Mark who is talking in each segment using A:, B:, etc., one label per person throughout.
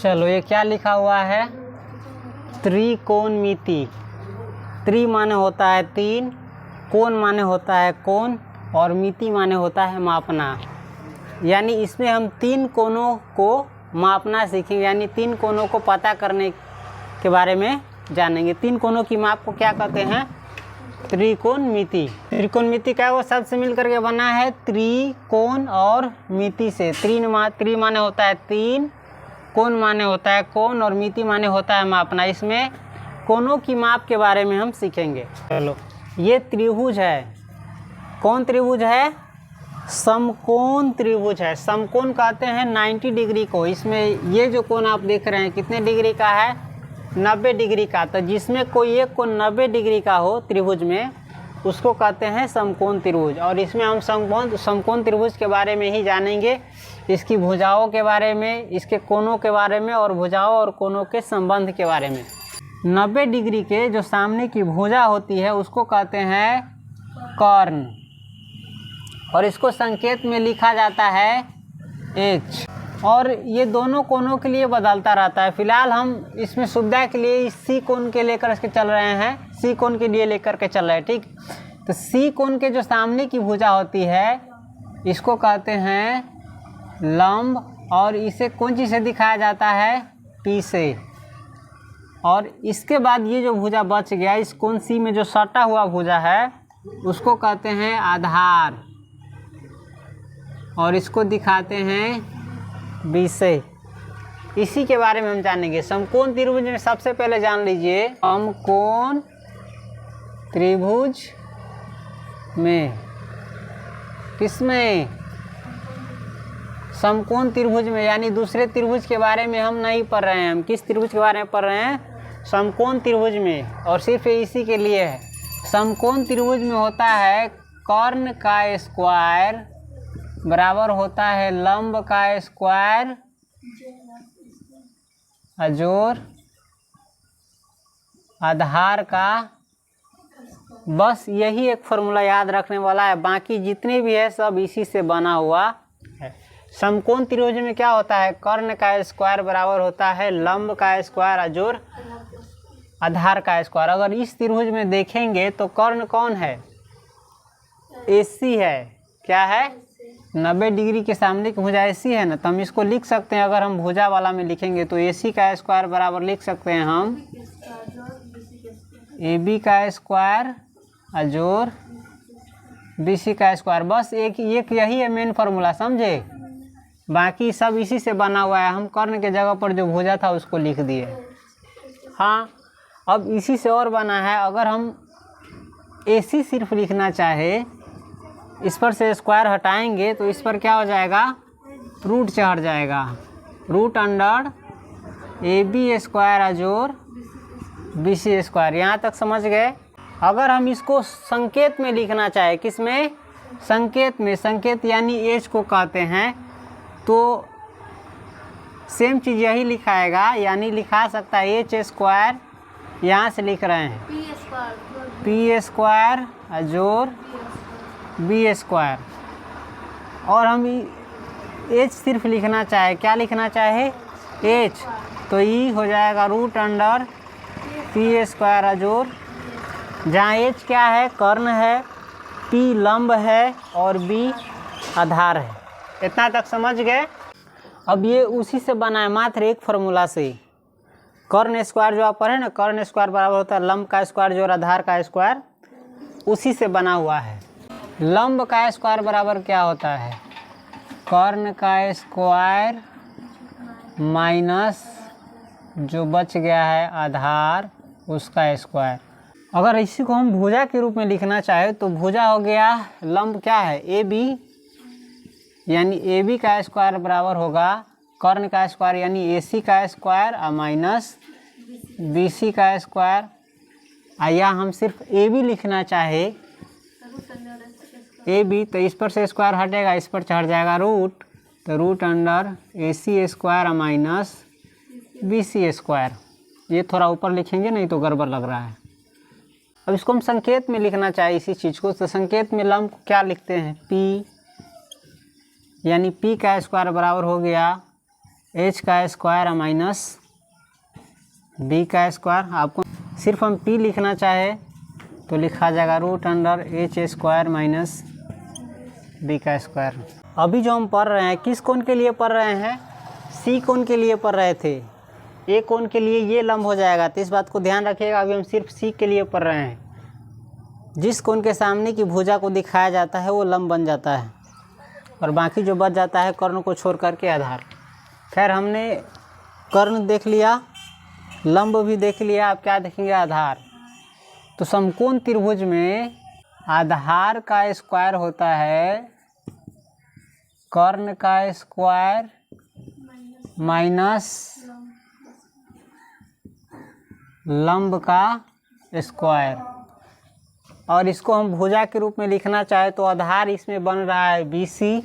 A: चलो ये क्या लिखा हुआ है, त्रिकोणमिति। त्रि माने होता है 3, कोण माने होता है कोण, और मिति माने होता है मापना। यानी इसमें हम 3 कोणों को मापना सीखेंगे, यानी 3 कोणों को पता करने के बारे में जानेंगे। 3 कोणों की माप को क्या कहते हैं, त्रिकोणमिति। त्रिकोणमिति क्या है, वो शब्द से मिल करके बना है त्रिकोण और मिति से। त्रि माने होता है 3, कोण माने होता है कोण, और मिति माने होता है मापना। इसमें कोणों की माप के बारे में हम सीखेंगे। चलो ये त्रिभुज है, कौन त्रिभुज है, समकोण त्रिभुज है। समकोण कहते हैं 90 डिग्री को। इसमें ये जो कोण आप देख रहे हैं कितने डिग्री का है, 90 डिग्री का। तो जिसमें कोई एक कोण 90 डिग्री का हो त्रिभुज में, उसको कहते हैं समकोण त्रिभुज। और इसमें हम समकोण त्रिभुज के बारे में ही जानेंगे, इसकी भुजाओं के बारे में, इसके कोणों के बारे में, और भुजाओं और कोणों के संबंध के बारे में। 90 डिग्री के जो सामने की भुजा होती है उसको कहते हैं कर्ण, और इसको संकेत में लिखा जाता है H। और ये दोनों कोणों के लिए बदलता रहता है। फिलहाल हम इसमें सुविधा के लिए इस सी कोण के लेकर के चल रहे हैं, सी कोण के लिए लेकर के चल रहे हैं, ठीक। तो सी कोण के जो सामने की भुजा होती है इसको कहते हैं लंब, और इसे कौन चीज़ से दिखाया जाता है, P से। और इसके बाद ये जो भुजा बच गया, इस कोण सी में जो सटा हुआ भुजा है उसको कहते हैं आधार, और इसको दिखाते हैं B से। इसी के बारे में हम जानेंगे। समकोण त्रिभुज में सबसे पहले जान लीजिए, समकोण त्रिभुज में, किसमें, समकोण त्रिभुज में, यानी दूसरे त्रिभुज के बारे में हम नहीं पढ़ रहे हैं। हम किस त्रिभुज के बारे में पढ़ रहे हैं, समकोण त्रिभुज में। और सिर्फ इसी के लिए है। समकोण त्रिभुज में होता है कर्ण का स्क्वायर बराबर होता है लंब का स्क्वायर जोड़ आधार का। बस यही एक फॉर्मूला याद रखने वाला है, बाकी जितने भी है सब इसी से बना हुआ है। समकोण त्रिभुज में क्या होता है, कर्ण का स्क्वायर बराबर होता है लंब का स्क्वायर जोड़ आधार का स्क्वायर। अगर इस त्रिभुज में देखेंगे तो कर्ण कौन है, AC है। क्या है, 90 डिग्री के सामने की भुजा AC है ना, तो हम इसको लिख सकते हैं। अगर हम भुजा वाला में लिखेंगे तो AC का स्क्वायर बराबर लिख सकते हैं हम AB का स्क्वायर जोड़ BC का स्क्वायर। बस एक यही है मेन फार्मूला, समझे। बाकी सब इसी से बना हुआ है। हम कर्ण के जगह पर जो भुजा था उसको लिख दिए। हाँ, अब इसी से और बना है। अगर हम AC सिर्फ लिखना चाहे, इस पर से स्क्वायर हटाएंगे तो इस पर क्या हो जाएगा, रूट चढ़ जाएगा। रूट अंडर AB स्क्वायर जोड़ BC स्क्वायर। यहाँ तक समझ गए। अगर हम इसको संकेत में लिखना चाहे, किस में, संकेत में, संकेत यानी H को कहते हैं, तो सेम चीज़ यही लिखाएगा। यानी लिखा सकता है H स्क्वायर, यहाँ से लिख रहे हैं P स्क्वायर जोड़ B स्क्वायर। और हम H सिर्फ लिखना चाहे, क्या लिखना चाहे, H, तो E हो जाएगा रूट अंडर P स्क्वायर जोड़, जहाँ H क्या है, कर्ण है, P लंब है, और B आधार है। इतना तक समझ गए। अब ये उसी से बना है, मात्र एक फार्मूला से। कर्ण स्क्वायर जो आप पढ़े ना, कर्ण स्क्वायर बराबर होता है लंब का स्क्वायर जोड़ आधार का स्क्वायर, उसी से बना हुआ है। लंब का स्क्वायर बराबर क्या होता है, कर्ण का स्क्वायर माइनस जो बच गया है आधार उसका स्क्वायर। अगर इसी को हम भुजा के रूप में लिखना चाहे तो भुजा हो गया, लंब क्या है, AB, यानी AB का स्क्वायर बराबर होगा कर्ण का स्क्वायर यानी AC का स्क्वायर और माइनस BC का स्क्वायर। या हम सिर्फ AB लिखना चाहे, AB, तो इस पर से स्क्वायर हटेगा, इस पर चढ़ जाएगा रूट, तो root under AC square minus BC square. ये थोड़ा ऊपर लिखेंगे नहीं तो गड़बड़ लग रहा है। अब इसको हम संकेत में लिखना चाहिए इसी चीज़ को, तो संकेत में लंब को क्या लिखते हैं, P, यानी P का स्क्वायर बराबर हो गया एच का स्क्वायर माइनस बी का स्क्वायर। आपको सिर्फ हम पी लिखना चाहे तो लिखा जाएगा root under H square minus B का स्क्वायर। अभी जो हम पढ़ रहे हैं किस कोण के लिए पढ़ रहे हैं? सी कोण के लिए पढ़ रहे थे। ए कोण के लिए ये लंब हो जाएगा, तो इस बात को ध्यान रखिएगा। अभी हम सिर्फ सी के लिए पढ़ रहे हैं। जिस कोण के सामने की भुजा को दिखाया जाता है वो लंब बन जाता है, और बाकी जो बच जाता है कर्ण को छोड़ करके आधार। खैर हमने कर्ण देख लिया, लंब भी देख लिया, अब क्या देखेंगे? आधार। तो समकोण त्रिभुज में आधार का स्क्वायर होता है कर्ण का स्क्वायर माइनस लंब का स्क्वायर। और इसको हम भुजा के रूप में लिखना चाहे तो आधार इसमें बन रहा है BC।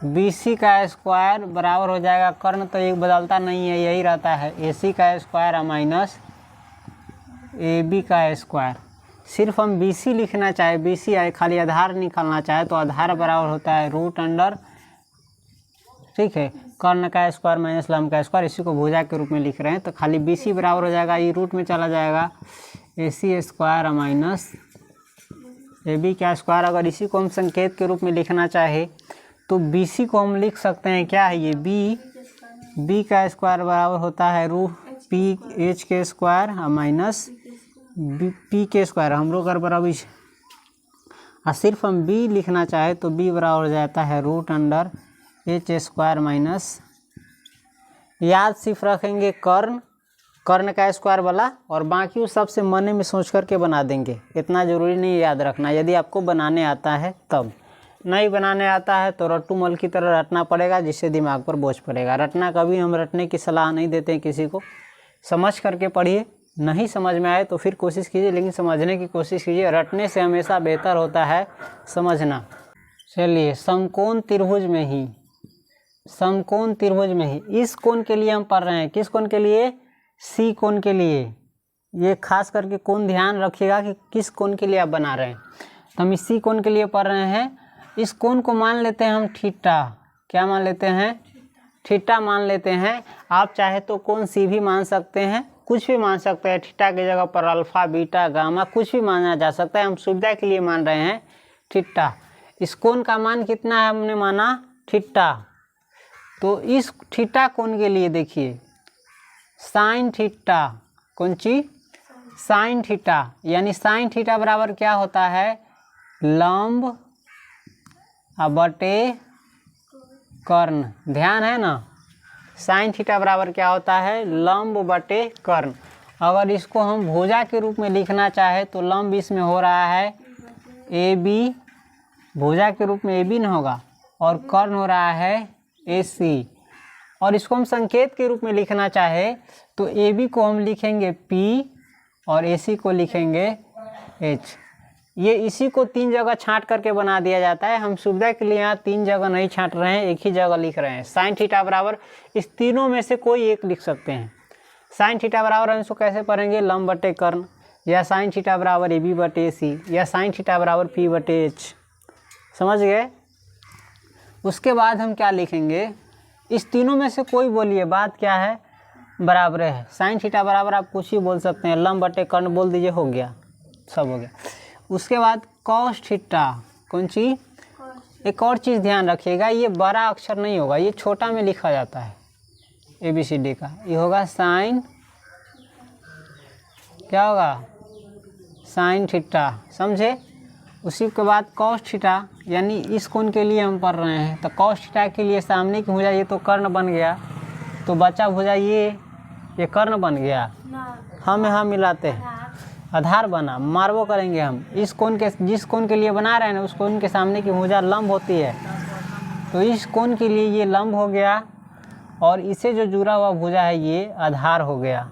A: BC का स्क्वायर बराबर हो जाएगा, कर्ण तो एक बदलता नहीं है, यही रहता है, AC का स्क्वायर माइनस AB का स्क्वायर। सिर्फ हम BC लिखना चाहे, BC आए खाली आधार निकालना चाहे तो आधार बराबर होता है रूट अंडर, ठीक है, कर्ण का स्क्वायर माइनस लंब का स्क्वायर। इसी को भुजा के रूप में लिख रहे हैं तो खाली BC बराबर हो जाएगा, ये रूट में चला जाएगा AC स्क्वायर माइनस AB का स्क्वायर। अगर इसी को हम संकेत के रूप में लिखना चाहे तो BC को हम लिख सकते हैं, क्या है ये? B का स्क्वायर बराबर होता है रूट PH के स्क्वायर माइनस P के स्क्वायर। हम लोग अगर बराबर सिर्फ हम B लिखना चाहे तो B बराबर हो जाता है root under H square minus, याद सिर्फ रखेंगे कर्ण का स्क्वायर वाला, और बाकी उस सबसे मन में सोच करके बना देंगे। इतना ज़रूरी नहीं याद रखना, यदि आपको बनाने आता है तब। नहीं बनाने आता है तो रट्टू मल की तरह रटना पड़ेगा, जिससे दिमाग पर बोझ पड़ेगा। रटना कभी हम रटने की सलाह नहीं देते हैं किसी को। समझ करके पढ़िए, नहीं समझ में आए तो फिर कोशिश कीजिए, लेकिन समझने की कोशिश कीजिए। रटने से हमेशा बेहतर होता है समझना। चलिए, समकोण त्रिभुज में ही इस कोण के लिए हम पढ़ रहे हैं। किस कोण के लिए? सी कोण के लिए। ये खास करके कोण ध्यान रखिएगा कि किस कोण के लिए आप बना रहे हैं। तो हम इसी कोण के लिए पढ़ रहे हैं। इस कोण को मान लेते हैं हम थीटा। क्या मान लेते हैं? थीटा मान लेते हैं। आप चाहे तो कोण सी भी मान सकते हैं, कुछ भी मान सकते हैं। थीटा की जगह पर अल्फा, बीटा, गामा कुछ भी माना जा सकता है। हम सुविधा के लिए मान रहे हैं थीटा। इस कोण का मान कितना है? हमने माना थीटा। तो इस थीटा कोण के लिए देखिए साइन थीटा, कौन चीज? Sine theta. यानी साइन थीटा बराबर क्या होता है? लंब बटे कर्ण। ध्यान है ना, साइन थीटा बराबर क्या होता है? लंब बटे कर्ण। अगर इसको हम भुजा के रूप में लिखना चाहे तो लंब इसमें हो रहा है AB, भुजा के रूप में AB न होगा, और कर्ण हो रहा है AC। और इसको हम संकेत के रूप में लिखना चाहे तो AB को हम लिखेंगे P और AC को लिखेंगे H। ये इसी को 3 जगह छांट करके बना दिया जाता है। हम सुविधा के लिए यहाँ 3 जगह नहीं छांट रहे हैं, एक ही जगह लिख रहे हैं। साइन थीटा बराबर इस तीनों में से कोई एक लिख सकते हैं। साइन थीटा बराबर हम इसको कैसे पढ़ेंगे? लंब बटे कर्ण, या साइन थीटा बराबर AB बटे AC, या साइन थीटा बराबर P बटे H। समझ गए? उसके बाद हम क्या लिखेंगे? इस तीनों में से कोई बोलिए, बात क्या है? बराबर है। साइन थीटा बराबर आप कुछ ही बोल सकते हैं, लंब बटे कर्ण बोल दीजिए, हो गया, सब हो गया। उसके बाद कॉस थीटा, कौन सी? एक और चीज़ ध्यान रखिएगा, ये बड़ा अक्षर नहीं होगा, ये छोटा में लिखा जाता है ABCD का। ये होगा साइन, क्या होगा? साइन थीटा, समझे? उसी के बाद कॉस थीटा, यानी इस कोण के लिए हम पढ़ रहे हैं। तो कॉस थीटा के लिए सामने की भुजा ये तो कर्ण बन गया, तो बचा भुजा ये कर्ण बन गया। हम यहाँ मिलाते हैं, आधार बना, मारवो करेंगे हम। इस कोण के, जिस कोण के लिए बना रहे हैं ना, उस कोण के सामने की भुजा लंब होती है, तो इस कोण के लिए ये लंब हो गया, और इसे जो जुड़ा हुआ भुजा है ये आधार हो गया।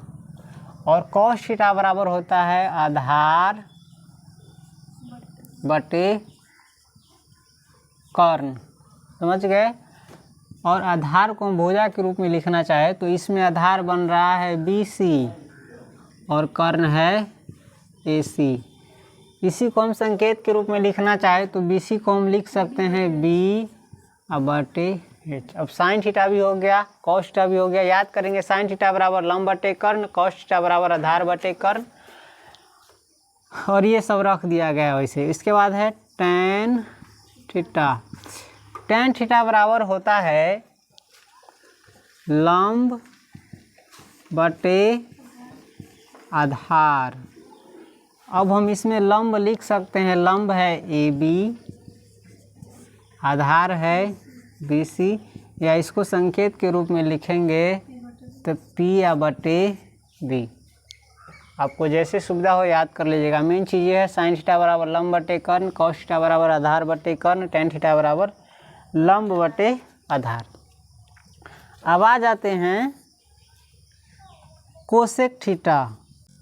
A: और कॉस थीटा बराबर होता है आधार बटे कर्ण। समझ गए? और आधार को हम भुजा के रूप में लिखना चाहे तो इसमें आधार बन रहा है BC और कर्ण है AC। इसी को हम संकेत के रूप में लिखना चाहे तो BC को हम लिख सकते हैं B बटे एच। अब साइन थीटा भी हो गया, कॉस थीटा भी हो गया। याद करेंगे साइन थीटा बराबर लंब बटे कर्ण, कॉस थीटा बराबर आधार बटे कर्ण, और ये सब रख दिया गया वैसे। इसके बाद है टैन थीटा। टैन थीटा बराबर होता है लंब बटे आधार। अब हम इसमें लंब लिख सकते हैं, लंब है ए बी, आधार है बी सी, या इसको संकेत के रूप में लिखेंगे तो पी या बटे बी। आपको जैसे सुविधा हो याद कर लीजिएगा। मेन चीज़ ये है साइन थीटा बराबर लंब बटे कर्ण, कॉस थीटा बराबर आधार बटे कर्ण, टैन थीटा बराबर लंब बटे आधार। अब आ जाते हैं कोसेक थीटा।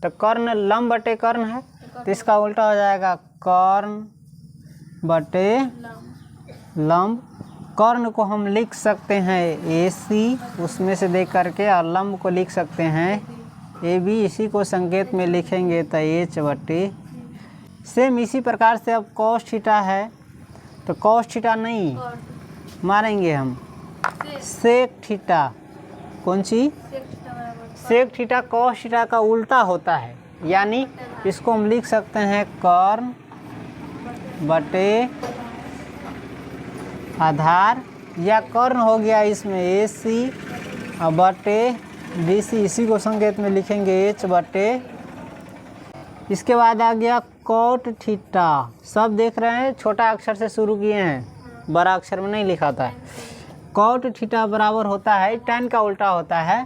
A: तो कर्ण लंब बटे कर्ण है, तो इसका उल्टा हो जाएगा कर्ण बटे लंब। कर्ण को हम लिख सकते हैं ए सी, उसमें से देख करके, और लंब को लिख सकते हैं ए बी। इसी को संकेत में लिखेंगे तो एच बटे। सेम इसी प्रकार से अब कॉस थीटा है, तो कॉस थीटा नहीं मारेंगे हम, सेक थीटा। कौन सी? सेक थीटा कॉस थीटा का उल्टा होता है, यानी इसको हम लिख सकते हैं कर्ण बटे आधार, या कर्ण हो गया इसमें ए सी और बटे बी सी। इसी को संकेत में लिखेंगे एच बटे। इसके बाद आ गया कॉट थीटा। सब देख रहे हैं, छोटा अक्षर से शुरू किए हैं, बड़ा अक्षर में नहीं लिखा था। कॉट थीटा बराबर होता है, टैन का उल्टा होता है,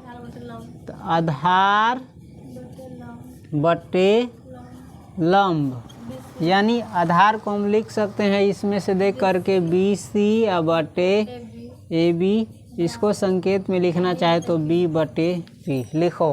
A: तो आधार बटे लंब, यानी आधार को हम लिख सकते हैं इसमें से देख करके बी सी बटे ए बी। इसको संकेत में लिखना चाहे तो बी बटे बी लिखो।